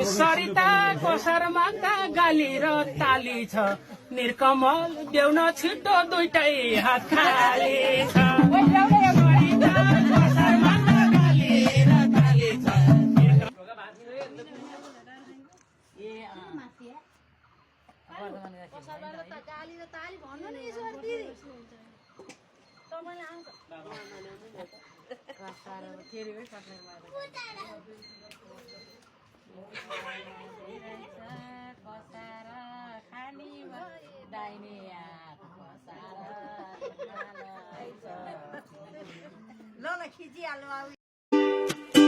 सरिता कोसरमा गाली र ताली छ निरकमल देउन छिटो दुईटै हात खाली छ सरिता कोसरमा गाली र ताली छ ल खिचिहाल्नु